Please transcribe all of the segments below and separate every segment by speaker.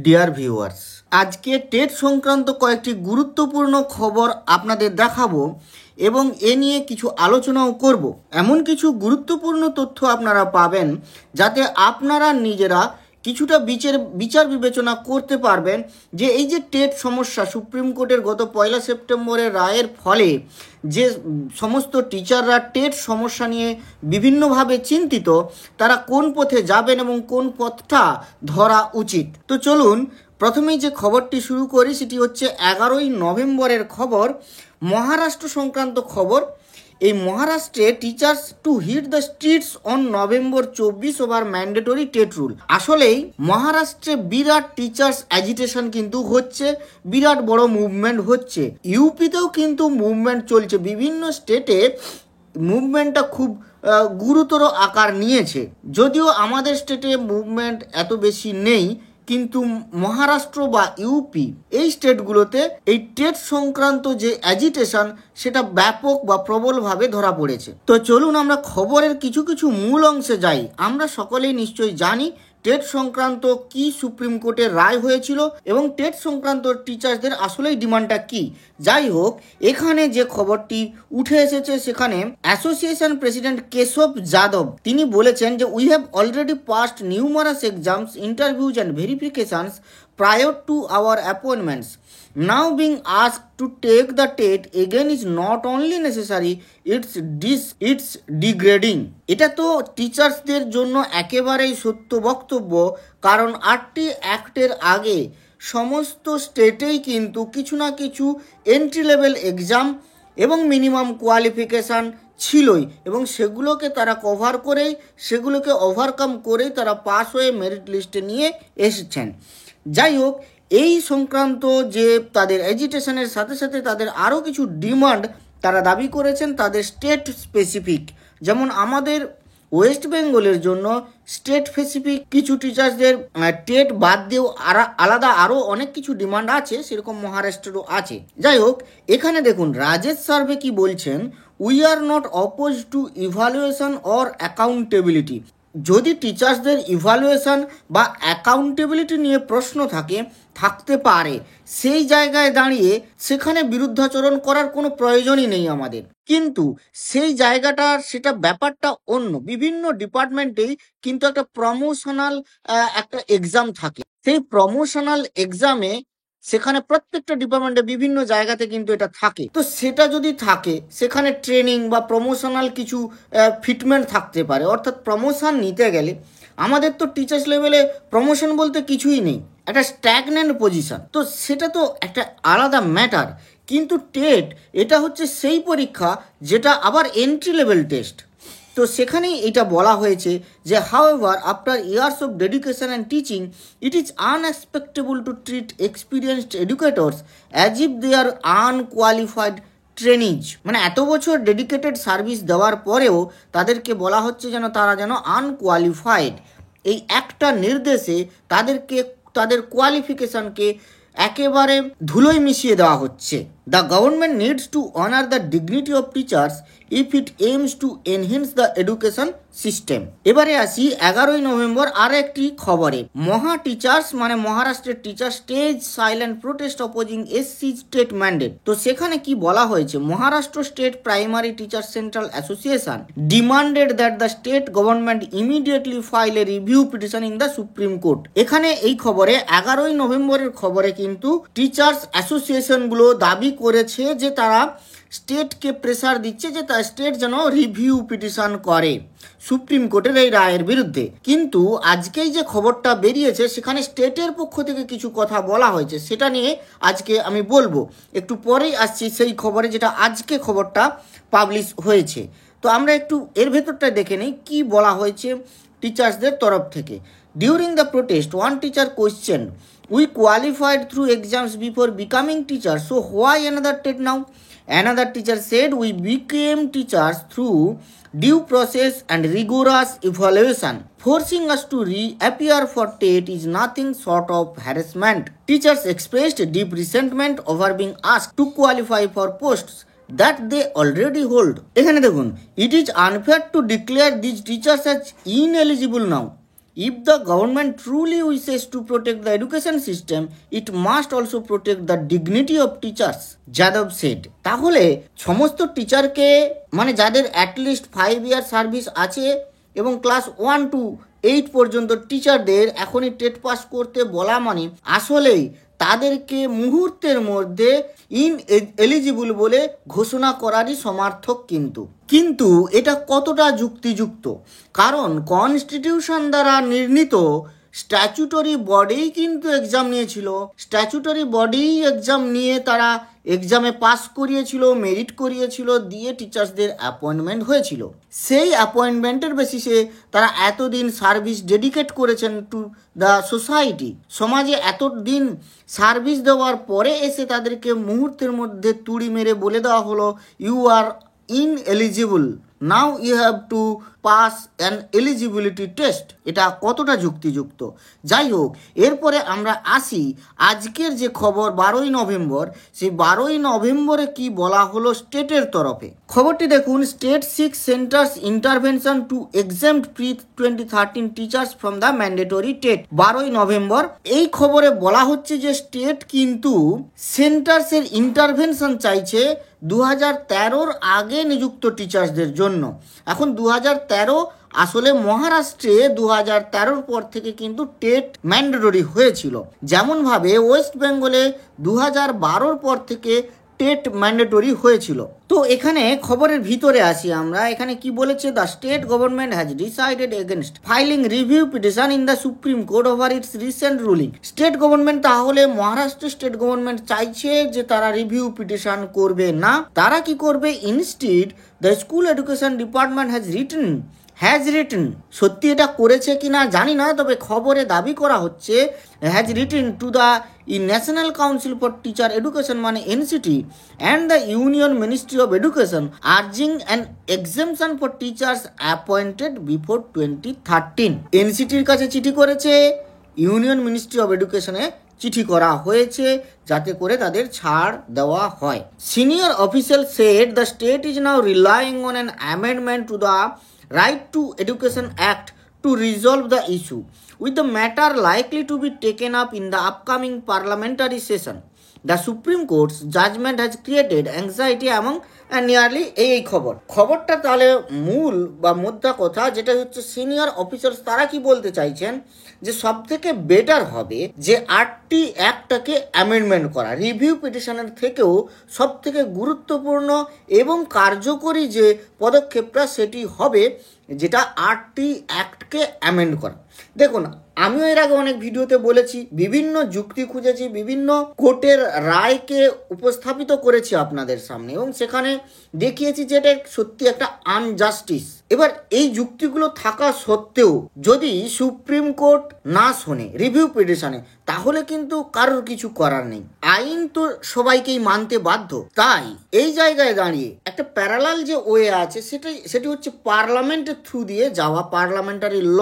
Speaker 1: Dear viewers, আজকে TET সংক্রান্ত কয়েকটি গুরুত্বপূর্ণ খবর আপনাদের দেখাবো এবং এ নিয়ে কিছু আলোচনাও করব। এমন কিছু গুরুত্বপূর্ণ তথ্য আপনারা পাবেন যাতে আপনারা নিজেরা কিছুটা বিচার বিবেচনা করতে পারবেন যে এই যে টেট সমস্যা, সুপ্রিম কোর্টের গত 1 সেপ্টেম্বরের রায়ের ফলে যে সমস্ত টিচাররা টেট সমস্যা নিয়ে বিভিন্নভাবে চিন্তিত, তারা কোন পথে যাবেন এবং কোন পথটা ধরা উচিত। তো চলুন প্রথমেই যে খবরটি শুরু করি সেটি হচ্ছে 11ই নভেম্বরের খবর, মহারাষ্ট্র সংক্রান্ত খবর। এই মহারাষ্ট্রে teachers to hit the streets on November 24 over mandatory TET rule. আসলেই মহারাষ্ট্রে বিরাট টিচার্স অ্যাজিটেশন কিন্তু হচ্ছে, বিরাট বড় মুভমেন্ট হচ্ছে। ইউপিতেও কিন্তু মুভমেন্ট চলছে, বিভিন্ন স্টেটে মুভমেন্টটা খুব গুরুতর আকার নিয়েছে। যদিও আমাদের স্টেটে মুভমেন্ট এত বেশি নেই, কিন্তু মহারাষ্ট্র বা ইউপি এই স্টেটগুলোতে এই টেট সংক্রান্ত যে অ্যাজিটেশন সেটা ব্যাপক বা প্রবলভাবে ধরা পড়েছে। তো চলুন আমরা খবরের কিছু কিছু মূল অংশে যাই। আমরা সকলেই নিশ্চয়ই জানি টেট সংক্রান্ত কি সুপ্রিম কোর্টের রায় হয়েছিল এবং টেট সংক্রান্ত টিচার্সদের আসলেই ডিমান্ডটা কি। যাই হোক, এখানে যে খবরটি উঠে এসেছে সেখানে অ্যাসোসিয়েশন প্রেসিডেন্ট কেশব যাদব তিনি বলেছেন যে we have already passed numerous exams, interviews and verifications prior to our appointments. Now being asked to take the TET again is not only necessary, it's degrading. এটা তো টিচার্সদের জন্য একেবারেই সত্য বক্তব্য, কারণ 8টি অ্যাক্টের আগে সমস্ত স্টেটেই কিন্তু কিছু না কিছু এন্ট্রি লেভেল এক্সাম এবং মিনিমাম কোয়ালিফিকেশান ছিলই, এবং সেগুলোকে তারা কভার করেই, সেগুলোকে ওভারকাম করেই তারা পাস হয়ে মেরিট লিস্টে নিয়ে এসেছেন। যাই হোক, এই সংক্রান্ত যে তাদের এজিটেশনের সাথে সাথে তাদের আরও কিছু ডিমান্ড তারা দাবি করেছেন তাদের স্টেট স্পেসিফিক। যেমন আমাদের ওয়েস্ট বেঙ্গলের জন্য স্টেট স্পেসিফিক কিছু টিচার্সদের টেট বাদ দিয়েও আলাদা আরও অনেক কিছু ডিমান্ড আছে, সেরকম মহারাষ্ট্রেরও আছে। যাই হোক, এখানে দেখুন রাজেশ সার্ভে কি বলছেন, we are not oppose to evaluation or accountability. যদি টিচার্সদের ইভালুয়েশন বা অ্যাকাউন্টেবিলিটি নিয়ে প্রশ্ন থাকতে পারে, সেই জায়গায় দাঁড়িয়ে সেখানে বিরুদ্ধাচরণ করার কোনো প্রয়োজনই নেই আমাদের। কিন্তু সেই জায়গাটার সেটা ব্যাপারটা অন্য। বিভিন্ন ডিপার্টমেন্টেই কিন্তু একটা প্রমোশনাল একটা এক্সাম থাকে। সেই প্রমোশনাল এক্সামে সেখানে প্রত্যেকটা ডিপার্টমেন্টে বিভিন্ন জায়গাতে কিন্তু এটা থাকে। তো সেটা যদি থাকে, সেখানে ট্রেনিং বা প্রমোশনাল কিছু ফিটমেন্ট থাকতে পারে। অর্থাৎ প্রমোশন নিতে গেলে আমাদের তো টিচার্স লেভেলে প্রমোশন বলতে কিছুই নেই, একটা স্ট্যাগন্যান্ট পজিশন। তো সেটা তো একটা আলাদা ম্যাটার। কিন্তু টেট এটা হচ্ছে সেই পরীক্ষা যেটা আবার এন্ট্রি লেভেল টেস্ট। তো সেখানেই এটা বলা হয়েছে যে however after years of dedication and teaching it is unexpectable to treat experienced educators as if they are unqualified trainees. মানে এত বছর ডেডিকেটেড সার্ভিস দেওয়ার পরেও তাদেরকে বলা হচ্ছে তারা যেন আনকোয়ালিফাইড। এই একটা নির্দেশে তাদেরকে তাদের কোয়ালিফিকেশনকে একেবারে ধুলোয় মিশিয়ে দেওয়া হচ্ছে। The government needs to honour the dignity of teachers if it aims to enhance the education system. এবারে আসি 11ই নভেম্বর আর একটি খবরে, টিচার্স মানে মহারাষ্ট্রের teacher stage silent protest opposing SC state mandate. তো সেখানে কি বলা হয়েছে, Maharashtra state primary teacher central association demanded that the state government immediately file A review petition in the supreme court. এখানে এই খবরে 11ই নভেম্বরের খবরে কিন্তু টিচার্স অ্যাসোসিয়েশনগুলো দাবি করেছে যে তারা স্টেটকে প্রেসার দিচ্ছে যে তার স্টেট যেন রিভিউ পিটিশন করে সুপ্রিম কোর্টের এই রায়ের বিরুদ্ধে। কিন্তু আজকেই যে খবরটা বেরিয়েছে সেখানে স্টেটের পক্ষ থেকে কিছু কথা বলা হয়েছে, সেটা নিয়ে আজকে আমি বলবো। একটু পরেই আসছি সেই খবরে, যেটা আজকে খবরটা পাবলিশ হয়েছে। তো আমরা একটু এর ভেতরটা দেখে নিই কি বলা হয়েছে টিচার্সদের তরফ থেকে। During the protest one teacher question, we qualified through exams before becoming teachers, so why another TET now? Another teacher said, we became teachers through due process and rigorous evaluation. Forcing us to reappear for TET is nothing short of harassment. Teachers expressed deep resentment over being asked to qualify for posts that they already hold. এখানে দেখুন, it is unfair to declare these teachers as ineligible now. If the government truly wishes to protect the education system, it must also protect the dignity of teachers, Yadav said. তাহলে সমস্ত টিচারকে মানে যাদের at least 5 year service আছে এবং class 1 to 8 পর্যন্ত টিচারদের এখনই টেট পাস করতে বলা মানে আসলেই তাদেরকে মুহূর্তের মধ্যে এলিজিবল বলে ঘোষণা করারই সমার্থক। কিন্তু এটা কতটা যুক্তিযুক্ত, কারণ কনস্টিটিউশন দ্বারা নির্ণীত স্ট্যাচুটরি বডি কিন্তু এক্সাম নিয়েছিল, স্ট্যাচুটরি বডি এক্সাম নিয়ে তারা এক্সামে পাস করিয়েছিল, মেরিট করিয়েছিল, দিয়ে টিচার্সদের অ্যাপয়েন্টমেন্ট হয়েছিল। সেই অ্যাপয়েন্টমেন্টের বেসিসে তারা এতদিন সার্ভিস ডেডিকেট করেছেন টু দ্য সোসাইটি। সমাজে এতদিন সার্ভিস দেওয়ার পরে এসে তাদেরকে মুহূর্তের মধ্যে তুড়ি মেরে বলে দেওয়া হলো you are ineligible, now you have to pass an eligibility test. এটা কতটা যুক্তিযুক্ত? যাই হোক, এরপরে আমরা আসি আজকের যে খবর 12ই নভেম্বর, সেই 12ই নভেম্বরে কি বলা হলো স্টেটের তরফে। খবরটি দেখুন, state seeks centre's intervention to exempt pre 2013 teachers from the mandatory TET. 12ই নভেম্বর এই খবরে বলা হচ্ছে যে স্টেট কিন্তু সেন্টার্সের ইন্টারভেনশন চাইছে 2013-র আগে নিযুক্ত টিচার্সদের জন্য। এখন 2013 আসলে মহারাষ্ট্রে 2013-র পর থেকে কিন্তু টেট ম্যান্ডেটরি হয়েছিল, যেমনভাবে ওয়েস্ট বেঙ্গলে 2012-র পর থেকে টেট ম্যান্ডেটরি হয়েছিল। তো এখানে খবরের ভিতরে আসি আমরা। এখানে কি বলেছে, the state government has decided against filing review petition in the supreme court over it's recent ruling. State government, তাহলে মহারাষ্ট্র স্টেট গভর্নমেন্ট চাইছে যে তারা রিভিউ পিটিশন করবে না, তারা কি করবে, instead the school education department has written, সত্যি এটা করেছে কিনা জানি না, তবে খবরে দাবি করা হচ্ছে has written to the national council for teacher education মানে NCT and the union ministry of education urging an exemption for teachers appointed before 2013। এনসিটির কাছে চিঠি করেছে, ইউনিয়ন মিনিস্ট্রি অফ এডুকেশনে চিঠি করা হয়েছে যাতে করে তাদের ছাড় দেওয়া হয়। Senior official said the state is now relying on an amendment to the Right to Education Act to resolve the issue, with the matter likely to be taken up in the upcoming parliamentary session. The Supreme Court's judgment has created anxiety among nearly এই খবরটা তাহলে মূল বা মোদ্দা কথা যেটা হচ্ছে senior officers তারা কি বলতে চাইছেন যে সব থেকে বেটার হবে যে 8টি অ্যাক্টটাকে অ্যামেন্ডমেন্ট করা। রিভিউ পিটিশনের থেকেও সব থেকে গুরুত্বপূর্ণ এবং কার্যকরী যে পদক্ষেপটা সেটি হবে যেটা 8টি অ্যাক্টকে অ্যামেন্ড করা। দেখুন, আমিও এর আগে অনেক ভিডিওতে বলেছি, বিভিন্ন যুক্তি খুঁজেছি, বিভিন্ন কোর্টের রায়কে উপস্থাপিত করেছি আপনাদের সামনে এবং সেখানে দেখিয়েছি যে এটা সত্যি একটা আনজাস্টিস। এবার এই যুক্তিগুলো থাকা সত্ত্বেও যদি সুপ্রিম কোর্ট না শোনে রিভিউ পিটিশনে, তাহলে কিন্তু কারোর কিছু করার নেই, আইন তো সবাইকেই মানতে বাধ্য। তাই এই জায়গায় দাঁড়িয়ে একটা প্যারালাল যে ওয়ে আছে সেটি হচ্ছে পার্লামেন্টের থ্রু দিয়ে যাওয়া, পার্লামেন্টারি ল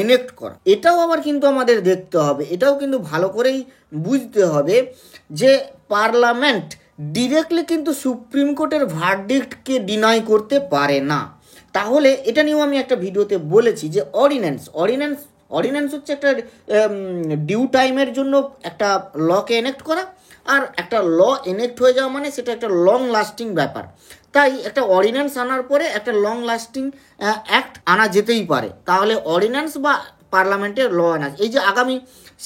Speaker 1: এনেক্ট করা। এটাও আবার কিন্তু আমাদের দেখতে হবে, এটাও কিন্তু ভালো করেই বুঝতে হবে যে পার্লামেন্ট ডিরেক্টলি কিন্তু সুপ্রিম কোর্টের ভার্ডিক্টকে ডিনাই করতে পারে না। তাহলে এটা নিয়েও আমি একটা ভিডিওতে বলেছি যে অর্ডিন্যান্স হচ্ছে একটা ডিউ টাইমের জন্য একটা লকে এনেক্ট করা, আর একটা ল এনেক্ট হয়ে যাওয়া মানে সেটা একটা লং লাস্টিং ব্যাপার। তাই একটা অর্ডিন্যান্স আনার পরে একটা লং লাস্টিং অ্যাক্ট আনা যেতেই পারে। তাহলে অর্ডিন্যান্স বা পার্লামেন্টের ল আনা, এই যে আগামী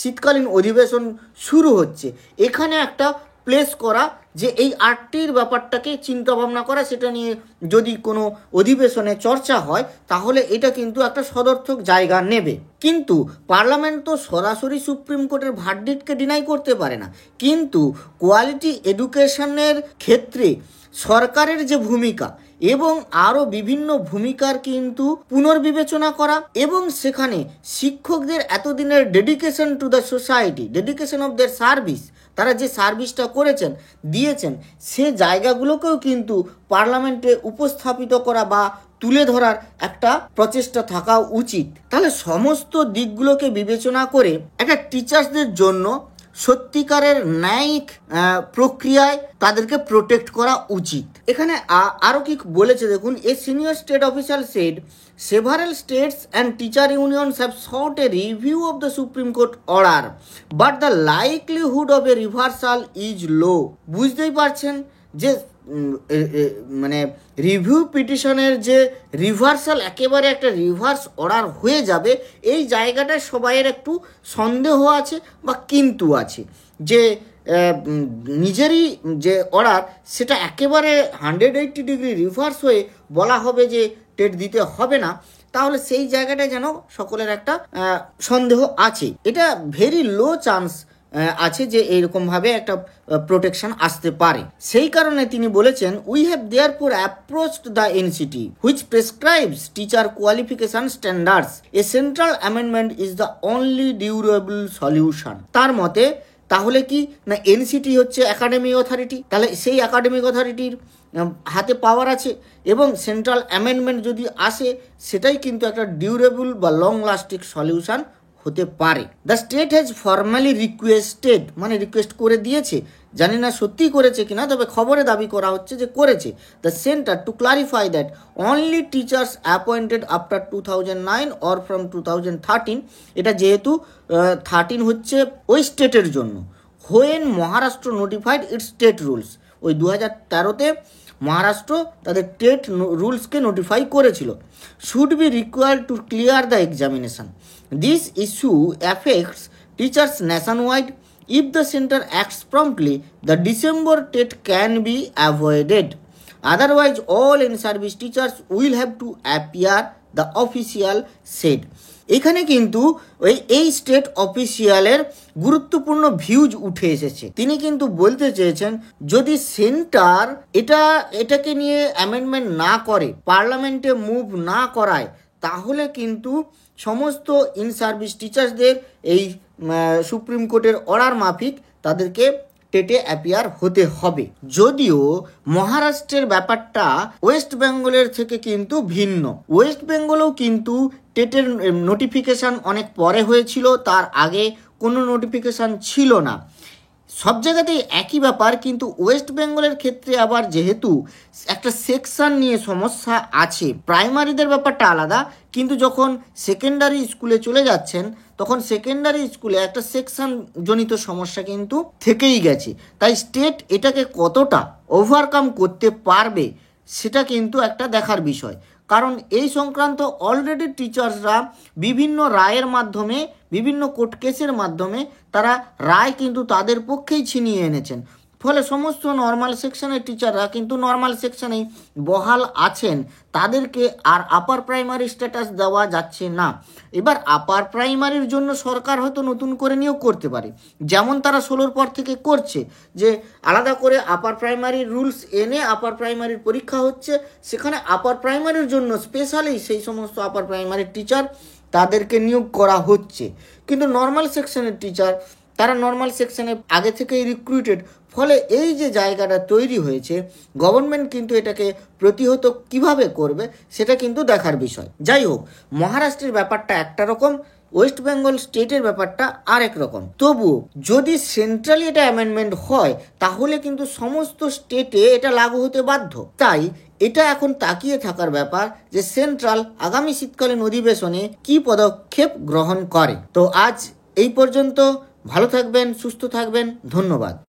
Speaker 1: শীতকালীন অধিবেশন শুরু হচ্ছে, এখানে একটা প্লেস করা যে এই 8টির ব্যাপারটাকে চিন্তা ভাবনা করা, সেটা নিয়ে যদি কোনো অধিবেশনে চর্চা হয় তাহলে এটা কিন্তু একটা সদর্থক জায়গা নেবে। কিন্তু পার্লামেন্ট তো সরাসরি সুপ্রিম কোর্টের ভার্ডিক্টকে ডিনাই করতে পারে না, কিন্তু কোয়ালিটি এডুকেশনের ক্ষেত্রে সরকারের যে ভূমিকা এবং আরও বিভিন্ন ভূমিকার কিন্তু পুনর্বিবেচনা করা এবং সেখানে শিক্ষকদের এতদিনের dedication to the society, dedication of their service, তারা যে সার্ভিসটা করেছেন দিয়েছেন সে জায়গাগুলোকেও কিন্তু পার্লামেন্টে উপস্থাপিত করা বা তুলে ধরার একটা প্রচেষ্টা থাকা উচিত। তাহলে সমস্ত দিকগুলোকে বিবেচনা করে একটা টিচার্সদের জন্য সত্যিকারের ন্যায়িক প্রক্রিয়ায় তাদেরকে প্রোটেক্ট করা উচিত। এখানে আরও কি বলেছে দেখুন, a senior state officer said several states and teacher unions have sought a review of the Supreme Court order, but the likelihood of a reversal is low. বুঝতেই পারছেন যে মানে রিভিউ পিটিশনের যে রিভার্সাল, একেবারে একটা রিভার্স অর্ডার হয়ে যাবে, এই জায়গাটায় সবাইয়ের একটু সন্দেহ আছে বা কিন্তু আছে যে নিজেরই যে অর্ডার সেটা একেবারে 180 ডিগ্রি রিভার্স হয়ে বলা হবে যে টেট দিতে হবে না, তাহলে সেই জায়গাটায় যেন সকলের একটা সন্দেহ আছে। এটা ভেরি লো চান্স আছে যে এইরকমভাবে একটা প্রোটেকশন আসতে পারে। সেই কারণে তিনি বলেছেন, we have therefore approached the NCT which prescribes teacher qualification standards, a central amendment is the only durable solution. তার মতে তাহলে কি না, এনসিটি হচ্ছে একাডেমিক অথরিটি, তাহলে সেই একাডেমিক অথরিটির হাতে পাওয়ার আছে এবং সেন্ট্রাল অ্যামেন্ডমেন্ট যদি আসে সেটাই কিন্তু একটা ডিউরেবল বা লং লাস্টিং সলিউশন হতে পারে। The state has formally requested, মানে রিকোয়েস্ট করে দিয়েছে, জানি না সত্যিই করেছে কিনা, তবে খবরে দাবি করা হচ্ছে যে করেছে, the centre to clarify that only teachers appointed after 2009 or from 2013, এটা যেহেতু 13 হচ্ছে ওই স্টেটের জন্য, when Maharashtra notified its state rules, ওই 2013-তে মহারাষ্ট্র তাদের টেট রুলসকে নোটিফাই করেছিল, should be required to clear the examination. This issue affects teachers nationwide. If the centre acts promptly, the December TET can be avoided, otherwise all in service teachers will have to appear, the official said. এখানে কিন্তু এই state অফিসিয়ালের গুরুত্বপূর্ণ views উঠে এসেছে। তিনি কিন্তু বলতে চেয়েছেন, যদি সেন্টার এটাকে নিয়ে অ্যামেন্ডমেন্ট না করে, পার্লামেন্টে মুভ না করায়, তাহলে কিন্তু সমস্ত ইন সার্ভিস টিচার্সদের এই সুপ্রিম কোর্টের অর্ডার মাফিক তাদেরকে টেটে অ্যাপিয়ার হতে হবে। যদিও মহারাষ্ট্রের ব্যাপারটা ওয়েস্ট বেঙ্গলের থেকে কিন্তু ভিন্ন। ওয়েস্ট বেঙ্গলেও কিন্তু টেটের নোটিফিকেশান অনেক পরে হয়েছিল, তার আগে কোনো নোটিফিকেশান ছিল না। সব জায়গাতেই একই ব্যাপার, কিন্তু ওয়েস্ট বেঙ্গলের ক্ষেত্রে আবার যেহেতু একটা সেকশন নিয়ে সমস্যা আছে, প্রাইমারিদের ব্যাপারটা আলাদা, কিন্তু যখন সেকেন্ডারি স্কুলে চলে যাচ্ছেন তখন সেকেন্ডারি স্কুলে একটা সেকশন জনিত সমস্যা কিন্তু থেকেই গেছে। তাই স্টেট এটাকে কতটা ওভারকাম করতে পারবে সেটা কিন্তু একটা দেখার বিষয়, কারণ এই সংক্রান্ত অলরেডি টিচার্সরা বিভিন্ন রায়ের মাধ্যমে, বিভিন্ন কোর্ট কেসের মাধ্যমে তারা রায় কিন্তু তাদের পক্ষেই ছিনিয়ে এনেছেন। ফলে সমস্ত নর্মাল সেকশনের টিচাররা কিন্তু নর্মাল সেকশনেই বহাল আছেন, তাদেরকে আর আপার প্রাইমারি স্ট্যাটাস দেওয়া যাচ্ছে না। এবার আপার প্রাইমারির জন্য সরকার হয়তো নতুন করে নিয়োগ করতে পারে, যেমন তারা 16 পর থেকে করছে, যে আলাদা করে আপার প্রাইমারির রুলস এনে আপার প্রাইমারির পরীক্ষা হচ্ছে, সেখানে আপার প্রাইমারির জন্য স্পেশালি সেই সমস্ত আপার প্রাইমারির টিচার তাদেরকে নিয়োগ করা হচ্ছে। কিন্তু নর্মাল সেকশনের টিচার তারা নর্মাল সেকশনে আগে থেকেই রিক্রুটেড, ফলে এই যে জায়গাটা তৈরি হয়েছে, গভর্নমেন্ট কিন্তু এটাকে প্রতিহত কিভাবে করবে সেটা কিন্তু দেখার বিষয়। যাই হোক, মহারাষ্ট্রের ব্যাপারটা একটা রকম, ওয়েস্ট বেঙ্গল স্টেটের ব্যাপারটা আরেক রকম। তবুও যদি সেন্ট্রালি এটা অ্যামেন্ডমেন্ট হয় তাহলে কিন্তু সমস্ত স্টেটে এটা লাগু হতে বাধ্য। তাই এটা এখন তাকিয়ে থাকার ব্যাপার যে সেন্ট্রাল আগামী শীতকালীন অধিবেশনে কি পদক্ষেপ গ্রহণ করে। তো আজ এই পর্যন্ত, ভালো থাকবেন, সুস্থ থাকবেন, ধন্যবাদ।